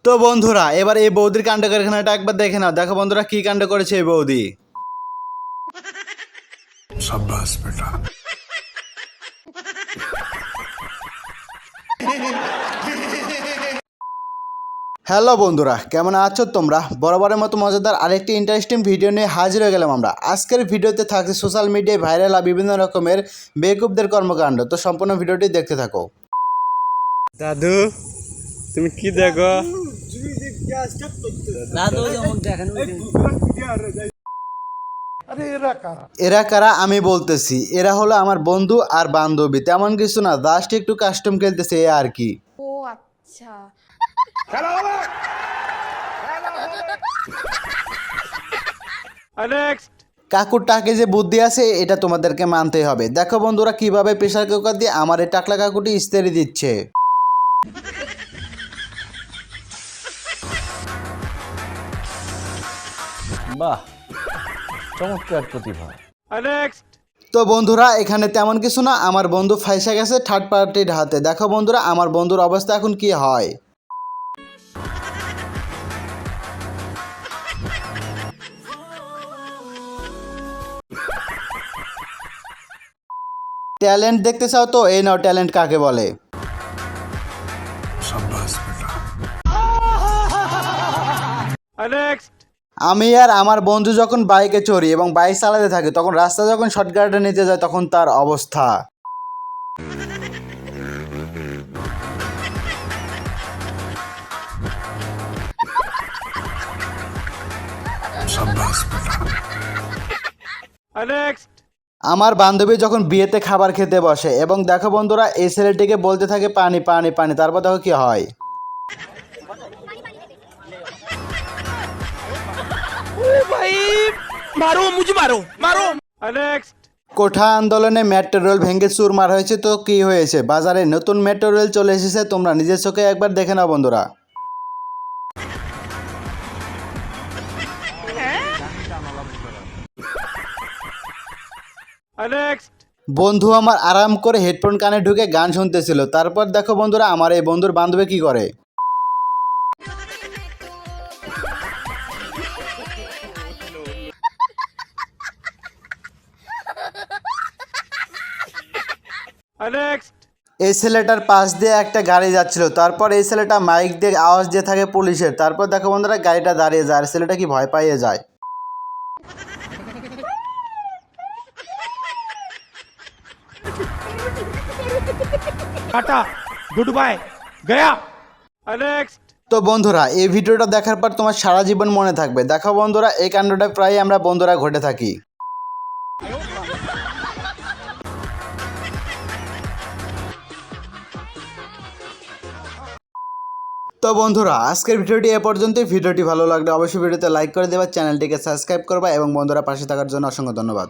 তো বন্ধুরা এবার এই বৌদির কাণ্ড কারখানাটা একবার দেখে নাও। দেখো বন্ধুরা কি কাণ্ড করেছে এই বৌদি। शाबाश बेटा। হ্যালো বন্ধুরা, কেমন আছো তোমরা? বরাবরের মতো মজাদার আরেকটি ইন্টারেস্টিং ভিডিও নিয়ে হাজির হয়ে গেলাম আমরা। আজকের ভিডিওতে থাকছে সোশ্যাল মিডিয়ায় ভাইরাল বিভিন্ন রকমের বেকুবদের কর্মকাণ্ড। তো সম্পূর্ণ ভিডিওটি দেখতে থাকো। দাদু তুমি কি দেখো? এরা কারা আমি বলতেছি, এরা হলো আমার বন্ধু আর বান্ধবী, তেমন কিছু না, জাস্ট একটু কাস্টম খেলতেছে এ আর কি। ও আচ্ছা। কাকুর টাকে যে বুদ্ধি আছে এটা তোমাদেরকে মানতেই হবে। দেখো বন্ধুরা কিভাবে প্রেসার কুকার দিয়ে আমার এই টাকলা কাকুটি ইস্তেরি দিচ্ছে। বাহ, চমৎকার প্রতিভা। তো বন্ধুরা এখানে তেমন কিছু না, আমার বন্ধু ফাইসা গেছে থার্ড পার্টির হাতে। দেখো বন্ধুরা আমার বন্ধুর অবস্থা এখন কি হয়। ট্যালেন্ট দেখতে চাও তো এই নাও ট্যালেন্ট কাকে বলে। शाबाश बेटा। আমি আর আমার বন্ধু যখন বাইকে চড়ি এবং বাইক চালাতে থাকি, তখন রাস্তা যখন শর্টকাটে নিতে যায় তখন তার অবস্থা। शाबाश बेटा। আমার বান্ধবী যখন বিয়েতে খাবার খেতে বসে এবং দেখো বন্ধুরা এই ছেলেটিকে বলতে থাকে পানি পানি পানি, তারপর দেখো কি হয়। কোঠা আন্দোলনে মেট্রো রেল ভেঙে চুরমার হয়েছে, তো কি হয়েছে, বাজারে নতুন মেট্রো রেল চলে এসেছে, তোমরা নিজের চোখে একবার দেখে নাও বন্ধুরা। বন্ধু আমার আরাম করে হেডফোন কানে ঢুকে গান শুনতেছিল, তারপর দেখো বন্ধুরা আমার এই বন্ধুর বান্ধবী কি করে। এই ছেলেটার পাশ দিয়ে একটা গাড়ি যাচ্ছিল, তারপর এই ছেলেটা মাইক দিয়ে আওয়াজ দিয়ে থাকে পুলিশের, তারপর দেখো বন্ধুরা গাড়িটা দাঁড়িয়ে যায় আর ছেলেটা কি ভয় পাইয়ে যায়। Tata, good bye, Gaya. তো বন্ধুরা এই ভিডিওটা দেখার পর তোমার সারা জীবন মনে থাকবে। দেখো বন্ধুরা এই কাণ্ডটা প্রায় আমরা বন্ধুরা ঘটে থাকি। তো বন্ধুরা আজকের ভিডিওটি এ পর্যন্তই। ভিডিওটি ভালো লাগলে অবশ্যই ভিডিওতে লাইক করে দেবা, চ্যানেলটিকে সাবস্ক্রাইব করবা এবং বন্ধুরা পাশে থাকার জন্য অসংখ্য ধন্যবাদ।